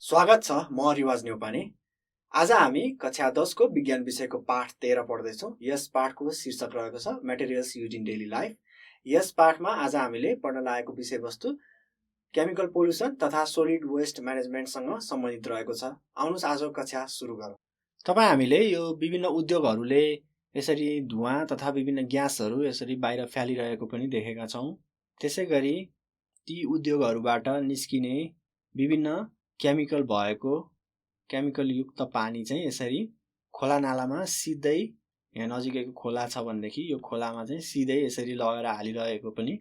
स्वागत छ। म रिवाज न्यौपाने। आज हामी कक्षा 10 को विज्ञान विषयको पाठ 13 पढ्दैछौँ। यस पाठको शीर्षक रहेको छ materials used in daily life. यस पाठमा आज हामीले पढ्न लागेको विषयवस्तु केमिकल पोल्युसन तथा सोलिड वेस्ट म्यानेजमेन्टसँग सम्बन्धित रहेको छ। आउनुहोस् आजको कक्षा सुरु गरौँ। तपाईँ हामीले यो विभिन्न उद्योगहरूले यसरी धुवाँ तथा विभिन्न ग्यासहरू यसरी बाहिर फ्यालिरहेको पनि देखेका छौँ। त्यसै गरी ती उद्योगहरूबाट निस्किने विभिन्न केमिकल भएको केमिकल युक्त पानी चाहिँ यसरी खोला नालामा सिधै यहाँ नजिकैको खोला छ भनेदेखि यो खोलामा चाहिँ सिधै यसरी लगेर हालिरहेको पनि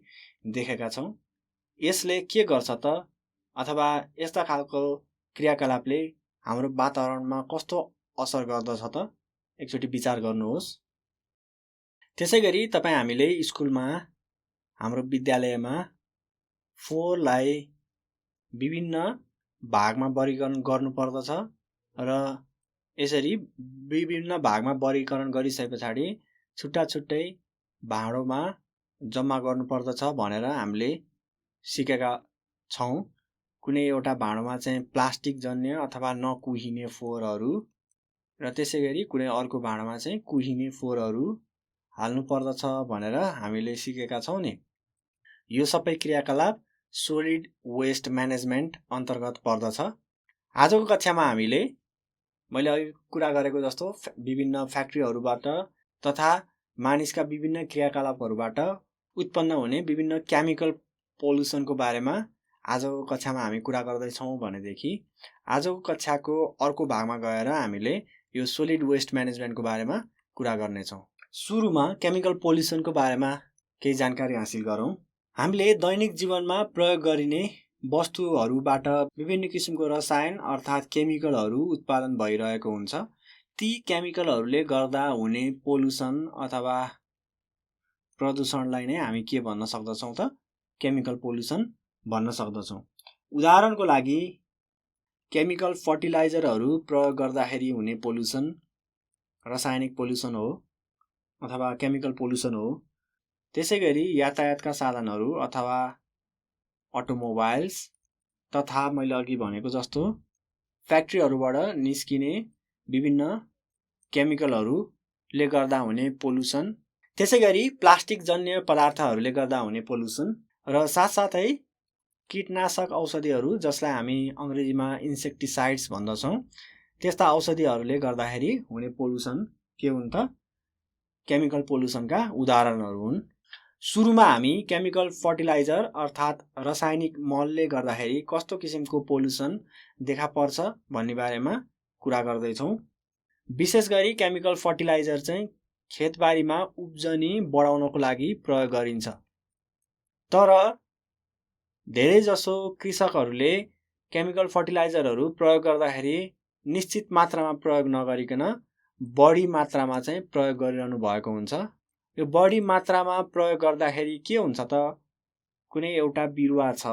देखेका छौँ। यसले के गर्छ त अथवा यस्ता खालको क्रियाकलापले हाम्रो वातावरणमा कस्तो असर गर्दछ त एकचोटि विचार गर्नुहोस्। त्यसै गरी तपाईँ हामीले स्कुलमा हाम्रो विद्यालयमा फोहोरलाई विभिन्न भागमा वर्गीकरण गर्नुपर्दछ र यसरी विभिन्न भागमा वर्गीकरण गरिसके पछाडि छुट्टा छुट्टै भाँडोमा जम्मा गर्नुपर्दछ भनेर हामीले सिकेका छौँ। कुनै एउटा भाँडोमा चाहिँ प्लास्टिक जन्य अथवा नकुहिने फोहोरहरू र त्यसै गरी कुनै अर्को भाँडोमा चाहिँ कुहिने फोहोरहरू हाल्नुपर्दछ भनेर हामीले सिकेका छौँ नि। यो सबै क्रियाकलाप सोलिड वेस्ट म्यानेजमेन्ट अन्तर्गत पर्दछ। आजको कक्षामा हामीले मैले अघि कुरा गरेको जस्तो विभिन्न फ्याक्ट्रीहरूबाट तथा मानिसका विभिन्न क्रियाकलापहरूबाट उत्पन्न हुने विभिन्न केमिकल पोल्युसनको बारेमा आजको कक्षामा हामी कुरा गर्दैछौँ भनेदेखि आजको कक्षाको अर्को भागमा गएर हामीले यो सोलिड वेस्ट म्यानेजमेन्टको बारेमा कुरा गर्नेछौँ। सुरुमा केमिकल पोल्युसनको बारेमा केही जानकारी हासिल गरौँ। हामीले दैनिक जीवनमा प्रयोग गरिने वस्तुहरूबाट विभिन्न किसिमको रसायन अर्थात् केमिकलहरू उत्पादन भइरहेको हुन्छ। ती केमिकलहरूले गर्दा हुने पोल्युसन अथवा प्रदूषणलाई नै हामी के भन्न सक्दछौँ त केमिकल पोल्युसन भन्न सक्दछौँ। उदाहरणको लागि केमिकल फर्टिलाइजरहरू प्रयोग गर्दाखेरि हुने पोल्युसन रासायनिक पोल्युसन हो अथवा केमिकल पोल्युसन हो। त्यसै गरी यातायातका साधनहरू अथवा अटोमोबाइल्स तथा मैले अघि भनेको जस्तो फ्याक्ट्रीहरूबाट निस्किने विभिन्न केमिकलहरूले गर्दा हुने पोल्युसन, त्यसै गरी प्लास्टिक जन्य पदार्थहरूले गर्दा हुने पोल्युसन र साथसाथै कीटनाशक औषधिहरू जसलाई हामी अङ्ग्रेजीमा इन्सेक्टिसाइड्स भन्दछौँ, त्यस्ता औषधिहरूले गर्दाखेरि हुने पोल्युसन के हुन् त केमिकल पोल्युसनका उदाहरणहरू हुन्। सुरुमा हामी केमिकल फर्टिलाइजर अर्थात् रासायनिक मलले गर्दाखेरि कस्तो किसिमको पोल्युसन देखा पर्छ भन्ने बारेमा कुरा गर्दैछौँ। विशेष गरी केमिकल फर्टिलाइजर चाहिँ खेतबारीमा उब्जनी बढाउनको लागि प्रयोग गरिन्छ। तर धेरैजसो कृषकहरूले केमिकल फर्टिलाइजरहरू प्रयोग गर्दाखेरि निश्चित मात्रामा प्रयोग नगरिकन बढी मात्रामा चाहिँ प्रयोग गरिरहनु भएको हुन्छ। यो बढी मात्रामा प्रयोग गर्दाखेरि के हुन्छ त कुनै एउटा बिरुवा छ,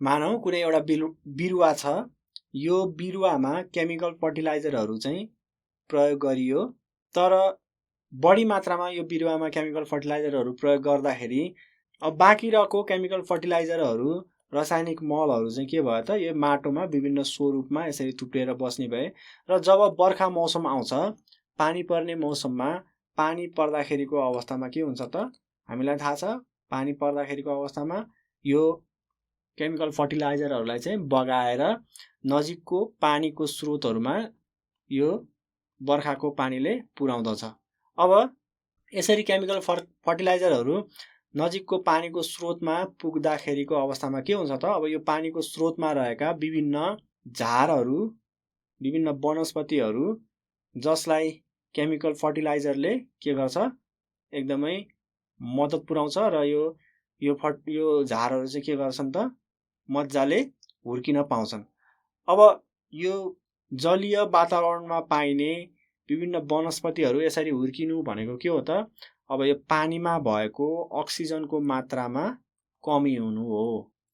मानौ कुनै एउटा बिरुवा छ, यो बिरुवामा केमिकल फर्टिलाइजरहरू चाहिँ प्रयोग गरियो, तर बढी मात्रामा यो बिरुवामा केमिकल फर्टिलाइजरहरू प्रयोग गर्दाखेरि अब बाँकी रहेको केमिकल फर्टिलाइजरहरू रासायनिक मलहरू चाहिँ के भयो त यो माटोमा विभिन्न स्वरूपमा यसरी थुप्रिएर बस्ने भए र जब बर्खा मौसम आउँछ, पानी पर्ने मौसममा पानी पर्दाखेरिको अवस्थामा के हुन्छ त हामीलाई थाहा छ, पानी पर्दाखेरिको अवस्थामा यो केमिकल फर्टिलाइजरहरूलाई चाहिँ बगाएर नजिकको पानीको स्रोतहरूमा यो बर्खाको पानीले पुर्याउँदछ। अब यसरी केमिकल फर्टिलाइजरहरू नजिकको पानीको स्रोतमा पुग्दाखेरिको अवस्थामा के हुन्छ त अब यो पानीको स्रोतमा रहेका विभिन्न झारहरू, विभिन्न वनस्पतिहरू जसलाई केमिकल फर्टिलाइजरले के गर्छ एकदमै मद्दत पुर्याउँछ र यो झारहरू चाहिँ के गर्छन् त मजाले हुर्किन पाउँछन्। अब यो जलीय वातावरणमा पाइने विभिन्न वनस्पतिहरू यसरी हुर्किनु भनेको के हो त अब यो पानीमा भएको अक्सिजनको मात्रामा कमी हुनु हो।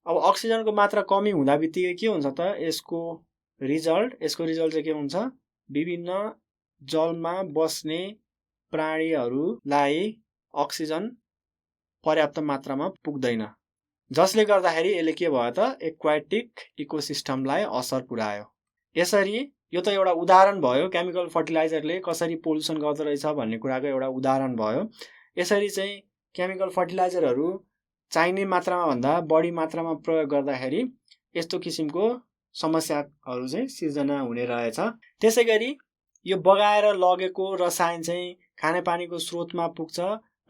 अब अक्सिजनको मात्रा कमी हुँदा बित्तिकै के हुन्छ त यसको रिजल्ट चाहिँ के हुन्छ, विभिन्न जलमा बस्ने प्राणीहरूलाई अक्सिजन पर्याप्त मात्रामा पुग्दैन, जसले गर्दाखेरि यसले के भयो त एक्वाटिक इकोसिस्टमलाई असर पुर्यायो। यसरी यो त एउटा उदाहरण भयो, केमिकल फर्टिलाइजरले कसरी पोल्युसन गर्दो रहेछ भन्ने कुराको एउटा उदाहरण भयो। यसरी चाहिँ केमिकल फर्टिलाइजरहरू चाहिने मात्रामा भन्दा बढी मात्रामा प्रयोग गर्दाखेरि यस्तो किसिमको समस्याहरू चाहिँ सिर्जना हुने रहेछ। त्यसै गरी यो बगाएर लगेको रसायन चाहिँ खानेपानीको स्रोतमा पुग्छ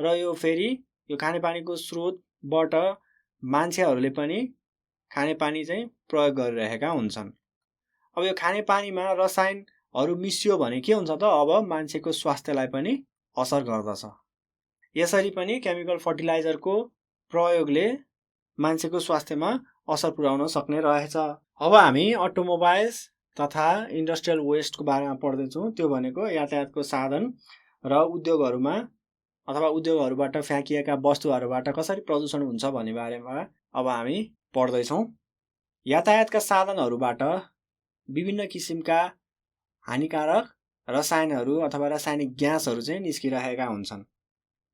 र यो फेरि यो खानेपानीको स्रोतबाट मान्छेहरूले पनि खानेपानी चाहिँ प्रयोग गरिरहेका हुन्छन्। अब यो खानेपानीमा रसायनहरू मिसियो भने के हुन्छ त, अब मान्छेको स्वास्थ्यलाई पनि असर गर्दछ। यसरी पनि केमिकल फर्टिलाइजरको प्रयोगले मान्छेको स्वास्थ्यमा असर पुर्याउन सक्ने रहेछ। अब हामी अटोमोबाइल्स तथा इन्डस्ट्रियल वेस्टको बारेमा पढ्दैछौँ। त्यो भनेको यातायातको साधन र उद्योगहरूमा अथवा उद्योगहरूबाट फ्याँकिएका वस्तुहरूबाट कसरी प्रदूषण हुन्छ भन्ने बारेमा अब हामी पढ्दैछौँ। यातायातका साधनहरूबाट विभिन्न किसिमका हानिकारक रसायनहरू अथवा रासायनिक ग्यासहरू चाहिँ निस्किरहेका हुन्छन्।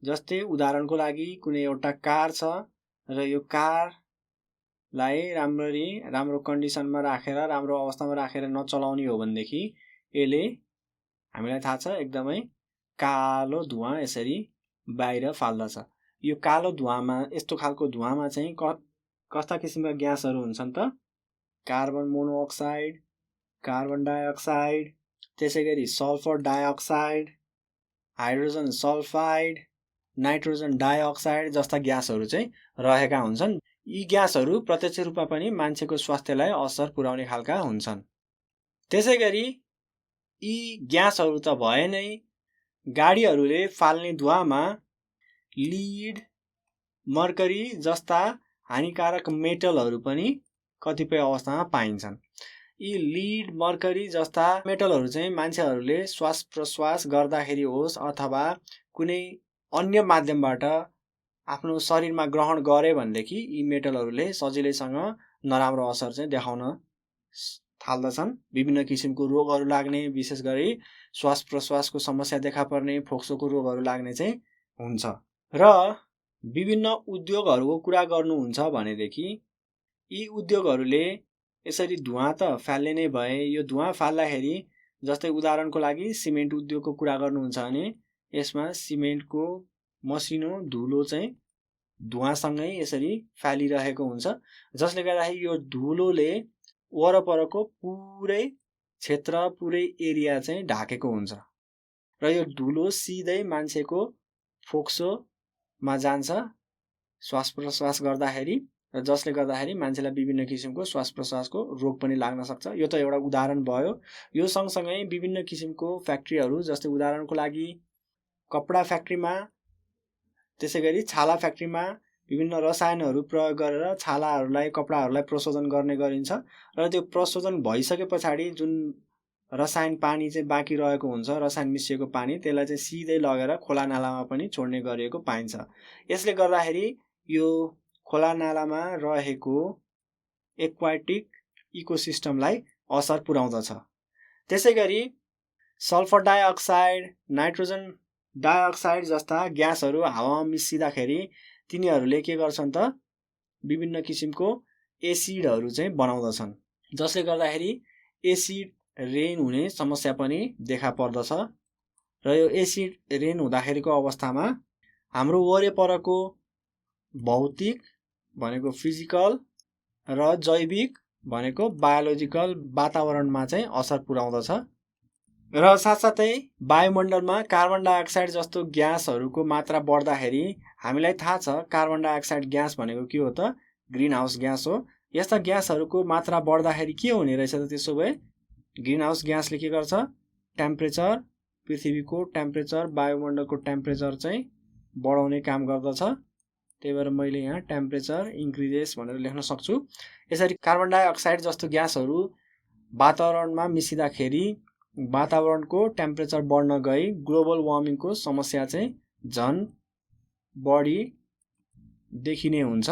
जस्तै उदाहरणको लागि कुनै एउटा कार छ र यो कारलाई राम्रो कन्डिसनमा राखेर राम्रो अवस्थामा राखेर नचलाउने हो भनेदेखि यसले हामीलाई थाहा छ एकदमै कालो धुवाँ यसरी बाहिर फाल्दछ। यो कालो धुवाँमा यस्तो खालको धुवाँमा चाहिँ कस्ता किसिमका ग्यासहरू हुन्छन् त, कार्बन मोनोअक्साइड, कार्बन डाइअक्साइड, त्यसै गरी sulphur dioxide, hydrogen sulphide, nitrogen dioxide जस्ता ग्यासहरू चाहिँ रहेका हुन्छन्। यी ग्यासहरू प्रत्यक्ष रूपमा पनि मान्छेको स्वास्थ्यलाई असर पुर्याउने खालका हुन्छन्। त्यसै गरी यी ग्यासहरू त भए नै गाडीहरूले फाल्ने धुवाँमा लिड, मर्करी जस्ता हानिकारक मेटलहरू पनि कतिपय अवस्थामा पाइन्छन्। यी लिड, मर्करी जस्ता मेटलहरू चाहिँ मान्छेहरूले श्वास प्रश्वास गर्दाखेरि होस् अथवा कुनै अन्य माध्यमबाट आफ्नो शरीरमा ग्रहण गरे भनेदेखि यी मेटलहरूले सजिलैसँग नराम्रो असर चाहिँ देखाउन थाल्दछन्। विभिन्न किसिमको रोगहरू लाग्ने, विशेष गरी श्वास प्रश्वासको समस्या देखा पर्ने, फोक्सोको रोगहरू लाग्ने चाहिँ हुन्छ। र विभिन्न उद्योगहरूको कुरा गर्नुहुन्छ भनेदेखि यी उद्योगहरूले यसरी धुवाँ त फाल्ने नै भए, यो धुवाँ फाल्दाखेरि जस्तै उदाहरणको लागि सिमेन्ट उद्योगको कुरा गर्नुहुन्छ भने यसमा सिमेन्टको मसिनो धुलो चाहिँ धुवाँसँगै यसरी फालिरहेको हुन्छ, जसले गर्दाखेरि यो धुलोले वरपरको पुरै क्षेत्र, पुरै एरिया चाहिँ ढाकेको हुन्छ र यो धुलो सिधै मान्छेको फोक्सोमा जान्छ श्वास प्रश्वास गर्दाखेरि, र जसले गर्दाखेरि मान्छेलाई विभिन्न किसिमको श्वास प्रश्वासको रोग पनि लाग्न सक्छ। यो त एउटा उदाहरण भयो। यो सँगसँगै विभिन्न किसिमको फ्याक्ट्रीहरू, जस्तै उदाहरणको लागि कपडा फ्याक्ट्रीमा, त्यसै गरी छाला फ्याक्ट्रीमा विभिन्न रसायनहरू प्रयोग गरेर छालाहरूलाई, कपडाहरूलाई प्रशोधन गर्ने गरिन्छ र त्यो प्रशोधन भइसके पछाडि जुन रसायन पानी चाहिँ बाँकी रहेको हुन्छ, रसायन मिसिएको पानी, त्यसलाई चाहिँ सिधै लगेर खोला नालामा पनि छोड्ने गरिएको पाइन्छ। यसले गर्दाखेरि यो खोला नालामा रहेको एक्वाटिक इकोसिस्टमलाई असर पुर्याउँदछ। त्यसै गरी सल्फर डाइअक्साइड, नाइट्रोजन डाइअक्साइड जस्ता ग्यासहरू हावामा मिसिँदाखेरि तिनीहरूले के गर्छन् त, विभिन्न किसिमको एसिडहरू चाहिँ बनाउँदछन्, जसले गर्दाखेरि एसिड रेन हुने समस्या पनि देखा पर्दछ। र यो एसिड रेन हुँदाखेरिको अवस्थामा हाम्रो वरपरको भौतिक भनेको फिजिकल र जैविक भनेको बायोलोजिकल वातावरणमा चाहिँ असर पुर्याउँदछ। र साथसाथै वायुमण्डलमा कार्बन डाइअक्साइड जस्तो ग्यासहरूको मात्रा बढ्दाखेरि हामीलाई थाहा छ कार्बन डाइअक्साइड ग्यास भनेको के हो त, ग्रिन हाउस ग्यास हो। यस्ता ग्यासहरूको मात्रा बढ्दाखेरि के हुने रहेछ त, त्यसो भए ग्रिन हाउस ग्यासले के गर्छ, टेम्परेचर, पृथ्वीको टेम्परेचर, वायुमण्डलको टेम्परेचर चाहिँ बढाउने काम गर्दछ। त्यही भएर मैले यहाँ टेम्परेचर इन्क्रिजेस भनेर लेख्न सक्छु। यसरी कार्बन डाइअक्साइड जस्तो ग्यासहरू वातावरणमा मिसिँदाखेरि वातावरणको टेम्परेचर बढ्न गई ग्लोबल वार्मिङको समस्या चाहिँ झन् बढी देखिने हुन्छ।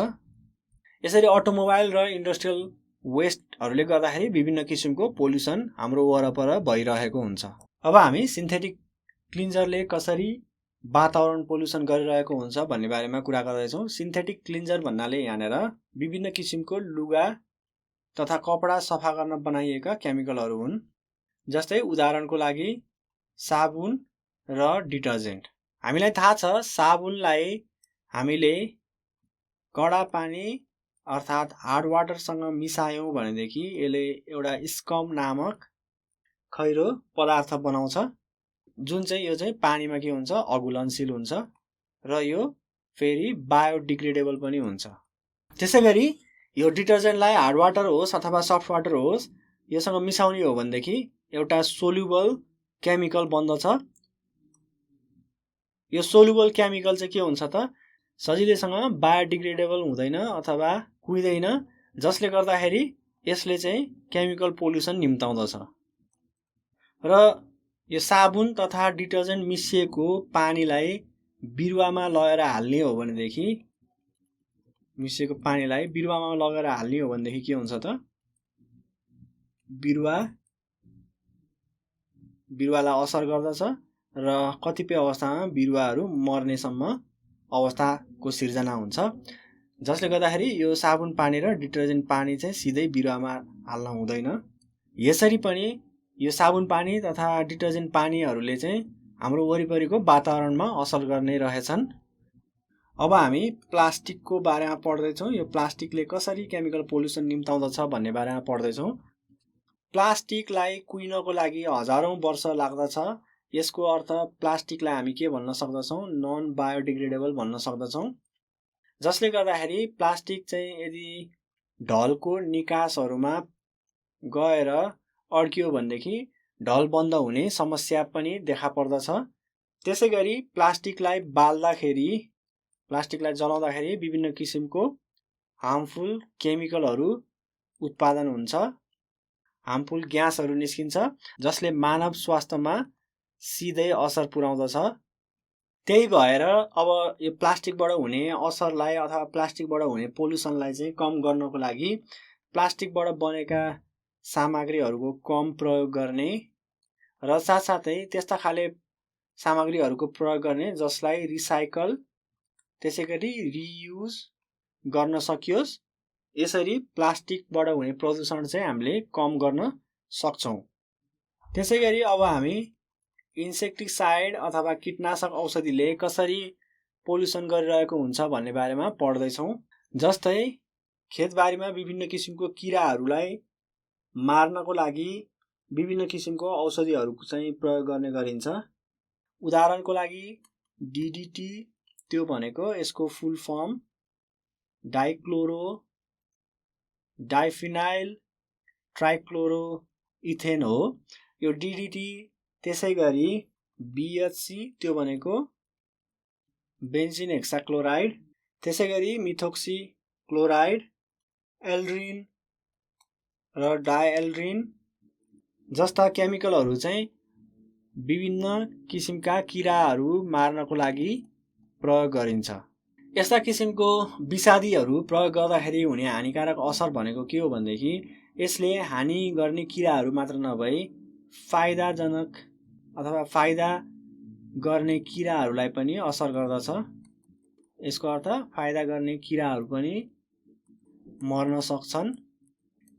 यसरी अटोमोबाइल र इन्डस्ट्रियल वेस्टहरूले गर्दाखेरि विभिन्न किसिमको पोल्युसन हाम्रो वरपर भइरहेको हुन्छ। अब हामी सिन्थेटिक क्लिन्जरले कसरी वातावरण पोल्युसन गरिरहेको हुन्छ भन्ने बारेमा कुरा गर्दैछौँ। सिन्थेटिक क्लिन्जर भन्नाले यहाँनिर विभिन्न किसिमको लुगा तथा कपडा सफा गर्न बनाइएका केमिकलहरू हुन्। जस्तै उदाहरणको लागि साबुन र डिटर्जेन्ट। हामीलाई थाहा छ साबुनलाई हामीले कडा पानी अर्थात् हार्ड वाटरसँग मिसायौँ भनेदेखि यसले एउटा स्कम नामक खैरो पदार्थ बनाउँछ, जुन चाहिँ यो चाहिँ पानीमा के हुन्छ अघुलनशील हुन्छ र यो फेरि बायोडिग्रेडेबल पनि हुन्छ। त्यसै गरी यो डिटर्जेन्टलाई हार्ड वाटर होस् अथवा सफ्ट वाटर होस् योसँग मिसाउने हो भनेदेखि एउटा सोल्युबल केमिकल बन्दछ। यो सोल्युबल केमिकल चाहिँ के हुन्छ त सजिलैसँग बायोडिग्रेडेबल हुँदैन अथवा कुहिँदैन, जसले गर्दाखेरि यसले चाहिँ केमिकल पोल्युसन निम्ताउँदछ। र यो साबुन तथा डिटर्जेन्ट मिसिएको पानीलाई बिरुवामा लगेर हाल्ने हो भनेदेखि के हुन्छ त बिरुवालाई असर गर्दछ र कतिपय अवस्थामा बिरुवाहरू मर्नेसम्म अवस्थाको सिर्जना हुन्छ, जसले गर्दाखेरि यो साबुन पानी र डिटर्जेन्ट पानी चाहिँ सिधै बिरुवामा हाल्न हुँदैन। यसरी पनि यो साबुन पानी तथा डिटर्जेन्ट पानीहरूले चाहिँ हाम्रो वरिपरिको वातावरणमा असर गर्ने रहेछन्। अब हामी प्लास्टिकको बारेमा पढ्दैछौँ। यो प्लास्टिकले कसरी केमिकल पोल्युसन निम्ताउँदछ भन्ने बारेमा पढ्दैछौँ। प्लास्टिकलाई कुहिनको लागि हजारौं वर्ष लाग्दछ। यसको अर्थ प्लास्टिकलाई हामी के भन्न सक्दछौँ, नन बायोडिग्रेडेबल भन्न सक्दछौँ। जसले गर्दाखेरि प्लास्टिक चाहिँ यदि ढलको निकासहरूमा गएर अड्कियो भनेदेखि ढल बन्द हुने समस्या पनि देखा पर्दछ। त्यसै गरी प्लास्टिकलाई जलाउँदाखेरि विभिन्न किसिमको हार्मफुल केमिकलहरू उत्पादन हुन्छ, हार्मफुल ग्यासहरू निस्किन्छ, जसले मानव स्वास्थ्यमा सिधै असर पुर्याउँदछ। त्यही भएर अब यो प्लास्टिकबाट हुने असरलाई अथवा प्लास्टिकबाट हुने पोल्युसनलाई चाहिँ कम गर्नको लागि प्लास्टिकबाट बनेका सामग्रीहरूको कम प्रयोग गर्ने र साथसाथै त्यस्ता खाले सामग्रीहरूको प्रयोग गर्ने जसलाई रिसाइकल त्यसै गरी रियुज गर्न सकियोस्। यसरी प्लास्टिकबाट हुने प्रदूषण चाहिँ हामीले कम गर्न सक्छौँ। त्यसै गरी अब हामी इन्सेक्टिसाइड अथवा कीटनाशक औषधिले कसरी पोल्युसन गरिरहेको हुन्छ भन्ने बारेमा पढ्दैछौँ। जस्तै खेतबारीमा विभिन्न किसिमको किराहरूलाई मार्नको लागि विभिन्न किसिमको औषधिहरू चाहिँ प्रयोग गर्ने गरिन्छ। उदाहरणको लागि DDT, त्यो भनेको यसको फुल फर्म डाइक्लोरो डाइफिनाइल ट्राइक्लोरोइथेन हो, यो DDT। त्यसै गरी BHC, त्यो भनेको बेन्जिन हेक्साक्लोराइड, त्यसै गरी मिथोक्सी क्लोराइड, एल्ड्रिन र डाइएल्ड्रिन जस्ता केमिकलहरू चाहिँ विभिन्न किसिमका किराहरू मार्नको लागि प्रयोग गरिन्छ। यस्ता किसिमको विषादीहरू प्रयोग गर्दाखेरि हुने हानिकारक असर भनेको के हो भनेदेखि यसले हानि गर्ने किराहरू मात्र नभई फाइदाजनक अथवा फाइदा गर्ने किराहरूलाई पनि असर गर्दछ। यसको अर्थ फाइदा गर्ने किराहरू पनि मर्न सक्छन्।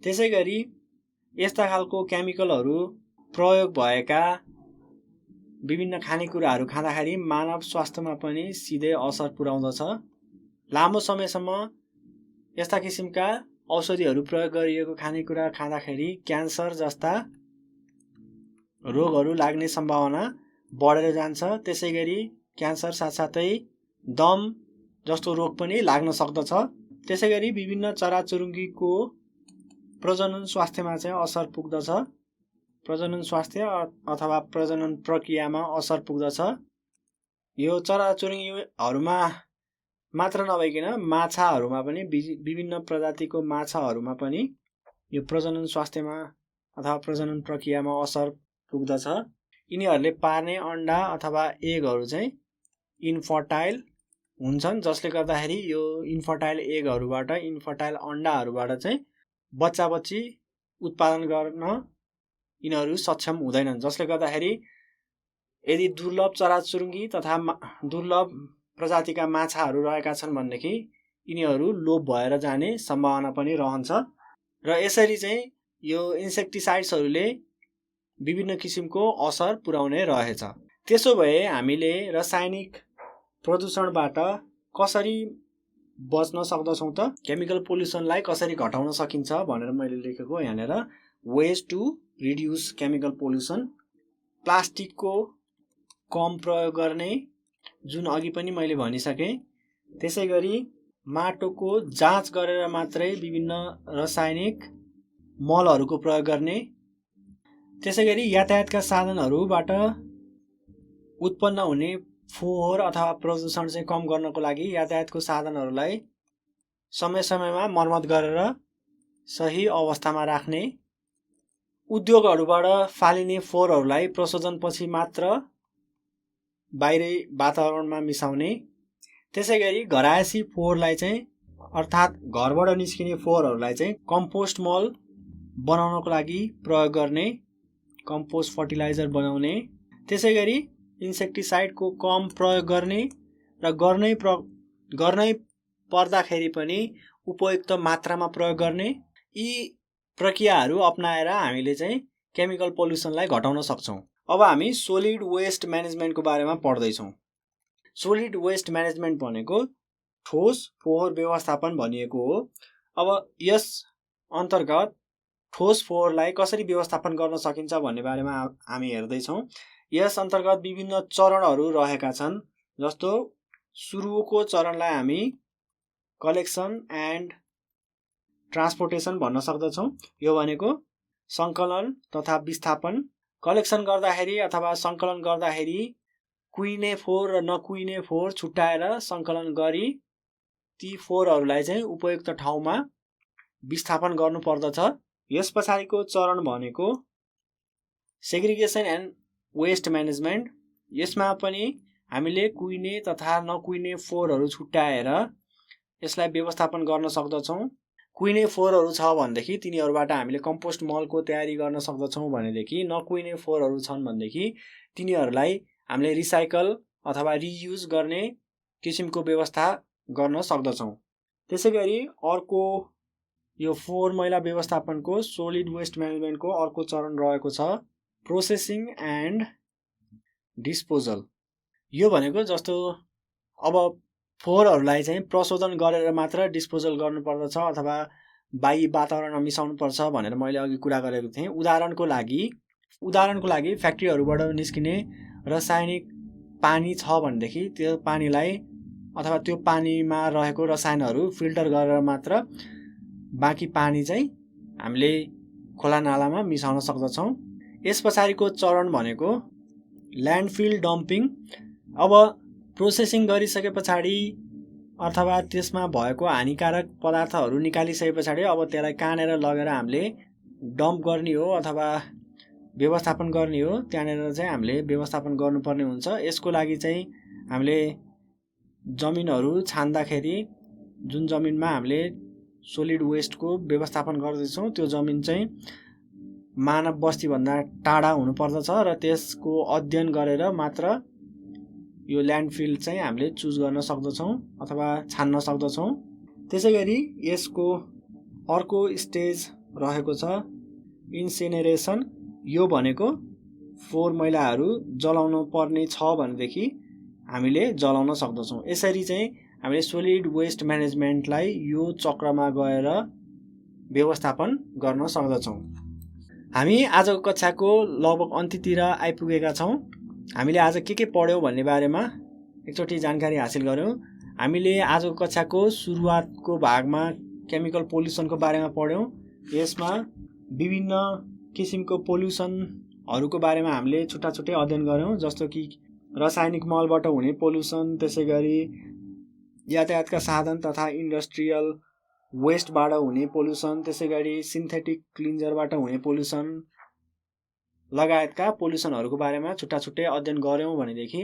त्यसै गरी यस्ता खालको केमिकलहरू प्रयोग भएका विभिन्न खानेकुराहरू खाँदाखेरि मानव स्वास्थ्यमा पनि सिधै असर पुर्याउँदछ। लामो समयसम्म यस्ता किसिमका औषधिहरू प्रयोग गरिएको खानेकुरा खाँदाखेरि क्यान्सर जस्ता रोगहरू लाग्ने सम्भावना बढेर जान्छ। त्यसै गरी क्यान्सर साथसाथै दम जस्तो रोग पनि लाग्न सक्दछ। त्यसै गरी विभिन्न चराचुरुङ्गीको प्रजनन स्वास्थ्यमा चाहिँ असर पुग्दछ, प्रजनन स्वास्थ्य अथवा प्रजनन प्रक्रियामा असर पुग्दछ। यो चराचुरुङ्गीहरूमा मात्र नभइकन माछाहरूमा पनि विभिन्न प्रजातिको माछाहरूमा पनि यो प्रजनन स्वास्थ्यमा अथवा प्रजनन प्रक्रियामा असर पुग्दछ। यिनीहरूले पार्ने अन्डा अथवा एगहरू चाहिँ इन्फर्टाइल हुन्छन्, जसले गर्दाखेरि यो इन्फर्टाइल एगहरूबाट इन्फर्टाइल अन्डाहरूबाट चाहिँ बच्चा उत्पादन गर्न यिनीहरू सक्षम हुँदैनन्, जसले गर्दाखेरि यदि दुर्लभ चराचुरुङ्गी तथा दुर्लभ प्रजातिका माछाहरू रहेका छन् भनेदेखि यिनीहरू लोप भएर जाने सम्भावना पनि रहन्छ र यसरी चाहिँ यो इन्सेक्टिसाइड्सहरूले विभिन्न किसिमको असर पुर्याउने रहेछ। त्यसो भए हामीले रासायनिक प्रदूषणबाट कसरी बच्न सक्दछौँ त? केमिकल पोल्युसनलाई कसरी घटाउन सकिन्छ भनेर मैले लेखेको यहाँनिर ways to reduce chemical pollution. प्लास्टिकको कम प्रयोग गर्ने, जुन अघि पनि मैले भनिसकेँ। त्यसै गरी माटोको जाँच गरेर मात्रै विभिन्न रासायनिक मलहरूको प्रयोग गर्ने। त्यसै गरी यातायातका साधनहरूबाट उत्पन्न हुने फोहोर अथवा प्रदूषण चाहिँ कम गर्नको लागि यातायातको साधनहरूलाई समय समयमा मर्मत गरेर सही अवस्थामा राख्ने। उद्योगहरूबाट फालिने फोहोरहरूलाई प्रशोधनपछि मात्र बाहिरी वातावरणमा मिसाउने। त्यसै गरी घरायसी फोहोरलाई चाहिँ अर्थात् घरबाट निस्किने फोहोरहरूलाई चाहिँ कम्पोस्ट मल बनाउनको लागि प्रयोग गर्ने, कम्पोस्ट फर्टिलाइजर बनाउने। त्यसै गरी इन्सेक्टिसाइडको कम प्रयोग गर्ने र गर्नै पर्दाखेरि पनि उपयुक्त मात्रामा प्रयोग गर्ने। यी प्रक्रियाहरू अपनाएर हामीले चाहिँ केमिकल पोल्युसनलाई घटाउन सक्छौँ। अब हामी सोलिड वेस्ट म्यानेजमेन्टको बारेमा पढ्दैछौँ। सोलिड वेस्ट म्यानेजमेन्ट भनेको ठोस फोहोर व्यवस्थापन भनिएको हो। अब यस अन्तर्गत ठोस फोहोरलाई कसरी व्यवस्थापन गर्न सकिन्छ भन्ने बारेमा हामी हेर्दैछौँ। यस अन्तर्गत विभिन्न चरणहरू रहेका छन्। जस्तो सुरुको चरणलाई हामी कलेक्सन एन्ड ट्रान्सपोर्टेसन भन्न सक्दछौँ। यो भनेको सङ्कलन तथा विस्थापन। कलेक्सन गर्दाखेरि अथवा सङ्कलन गर्दाखेरि कुहिने फोहोर र नकुहिने फोहोर छुट्याएर सङ्कलन गरी ती फोहोरहरूलाई चाहिँ उपयुक्त ठाउँमा विस्थापन गर्नुपर्दछ। यस पछाडिको चरण भनेको सेग्रिगेसन एन्ड वेस्ट म्यानेजमेन्ट। यसमा पनि हामीले कुहिने तथा नकुहिने फोहोरहरू छुट्याएर यसलाई व्यवस्थापन गर्न सक्दछौँ। कुहिने फोहोरहरू छ भनेदेखि तिनीहरूबाट हामीले कम्पोस्ट मलको तयारी गर्न सक्दछौँ भनेदेखि, नकुहिने फोहोरहरू छन् भनेदेखि तिनीहरूलाई हामीले रिसाइकल अथवा रियुज गर्ने किसिमको व्यवस्था गर्न सक्दछौँ। त्यसै गरी अर्को यो फोहोर मैला व्यवस्थापनको सोलिड वेस्ट म्यानेजमेन्टको अर्को चरण रहेको छ प्रोसेसिङ एन्ड डिस्पोजल। यो भनेको जस्तो अब फोहोरहरूलाई चाहिँ प्रशोधन गरेर मात्र डिस्पोजल गर्नुपर्दछ अथवा बाह्य वातावरणमा मिसाउनुपर्छ भनेर मैले अघि कुरा गरेको थिएँ। उदाहरणको लागि फ्याक्ट्रीहरूबाट निस्किने रासायनिक पानी छ भनेदेखि त्यो पानीलाई अथवा त्यो पानीमा रहेको रसायनहरू फिल्टर गरेर मात्र बाँकी पानी चाहिँ हामीले खोला नालामा मिसाउन सक्दछौँ। यस पछाडिको चरण भनेको ल्यान्डफिल डम्पिङ। अब प्रोसेसिङ गरिसके पछाडि अथवा त्यसमा भएको हानिकारक पदार्थहरू निकालिसके पछाडि अब त्यसलाई कहाँनिर लगेर हामीले डम्प गर्ने हो अथवा व्यवस्थापन गर्ने हो, त्यहाँनिर चाहिँ हामीले व्यवस्थापन गर्नुपर्ने हुन्छ। यसको लागि चाहिँ हामीले जमिनहरू छान्दाखेरि जुन जमिनमा हामीले सोलिड वेस्टको व्यवस्थापन गर्दैछौँ त्यो जमिन चाहिँ मानव बस्तीभन्दा टाढा हुनुपर्दछ र त्यसको अध्ययन गरेर मात्र यो ल्यान्डफिल चाहिँ हामीले चुज गर्न सक्दछौँ अथवा छान्न सक्दछौँ। त्यसै गरी यसको अर्को स्टेज रहेको छ इन्सिनेरेसन। यो भनेको फोहोर मैलाहरू जलाउन पर्ने छ भनेदेखि हामीले जलाउन सक्दछौँ। यसरी चाहिँ हामीले सोलिड वेस्ट म्यानेजमेन्टलाई यो चक्रमा गएर व्यवस्थापन गर्न सक्दछौँ। हामी आजको कक्षाको लगभग अन्त्यतिर आइपुगेका छौँ। हामीले आज के पढ्यौँ भन्ने बारेमा एकचोटि जानकारी हासिल गऱ्यौँ। हामीले आजको कक्षाको सुरुवातको भागमा केमिकल पोल्युसनको बारेमा पढ्यौँ। यसमा विभिन्न किसिमको पोल्युसनहरूको बारेमा हामीले छुट्टा छुट्टै अध्ययन गऱ्यौँ। जस्तो कि रासायनिक मलबाट हुने पोल्युसन, त्यसै गरी यातायातका साधन तथा इन्डस्ट्रियल वेस्टबाट हुने पोल्युसन, त्यसै गरी सिन्थेटिक क्लिन्जरबाट हुने पोल्युसन लगायतका पोल्युसनहरूको बारेमा छुट्टा छुट्टै अध्ययन गऱ्यौँ भनेदेखि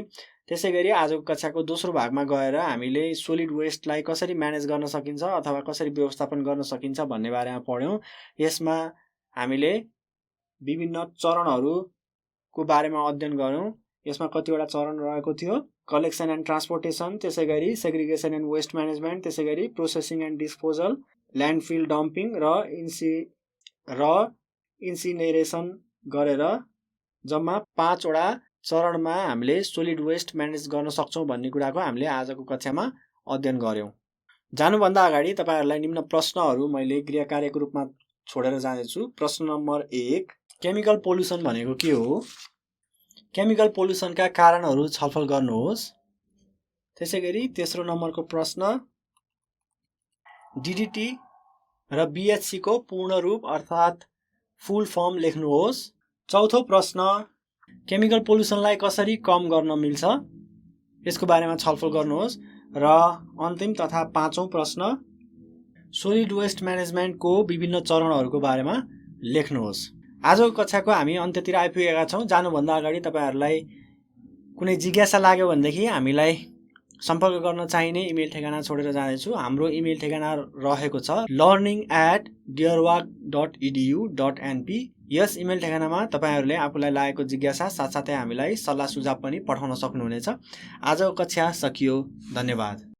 त्यसै गरी आजको कक्षाको दोस्रो भागमा गएर हामीले सोलिड वेस्टलाई कसरी म्यानेज गर्न सकिन्छ अथवा कसरी व्यवस्थापन गर्न सकिन्छ भन्ने बारेमा पढ्यौँ। यसमा हामीले विभिन्न चरणहरूको बारेमा अध्ययन गऱ्यौँ। यसमा कतिवटा चरण रहेको थियो? कलेक्सन एन्ड ट्रान्सपोर्टेसन, त्यसै गरी सेग्रिगेसन एन्ड वेस्ट म्यानेजमेन्ट, त्यसै गरी processing and disposal, landfill dumping र इन्सिनेरेसन गरेर जम्मा 5 वटा चरणमा हामीले सोलिड वेस्ट म्यानेज गर्न सक्छौँ भन्ने कुराको हामीले आजको कक्षामा अध्ययन गऱ्यौँ। जानुभन्दा अगाडि तपाईहरुलाई निम्न प्रश्नहरू मैले गृह कार्यको रूपमा छोडेर जानेछु। प्रश्न नम्बर 1, केमिकल पोल्युसन भनेको के हो? केमिकल पोल्युसनका कारणहरू छलफल गर्नुहोस्। त्यसैगरी तेस्रो नम्बरको प्रश्न, DDT र BHC को पूर्ण रूप अर्थात् फुल फर्म लेख्नुहोस्। चौथो प्रश्न, केमिकल पोल्युसनलाई कसरी कम गर्न मिल्छ? यसको बारेमा छलफल गर्नुहोस्। र अन्तिम तथा पाँचौं प्रश्न, सोलिड वेस्ट म्यानेजमेन्टको विभिन्न चरणहरूको बारेमा लेख्नुहोस्। आजको कक्षाको हामी अन्त्यतिर आइपुगेका छौँ। जानुभन्दा अगाडि तपाईहरुलाई कुनै जिज्ञासा लाग्यो भनेदेखि हामीलाई सम्पर्क गर्न चाहिने इमेल ठेगाना छोडेर जानेछु। हाम्रो इमेल ठेगाना रहेको छ learning@dearwork.edu.np। यस इमेल ठेगानामा तपाईहरुले आफूलाई लागेको जिज्ञासा साथसाथै हामीलाई सल्लाह सुझाव पनि पठाउन सक्नुहुनेछ। आजको कक्षा सकियो। धन्यवाद।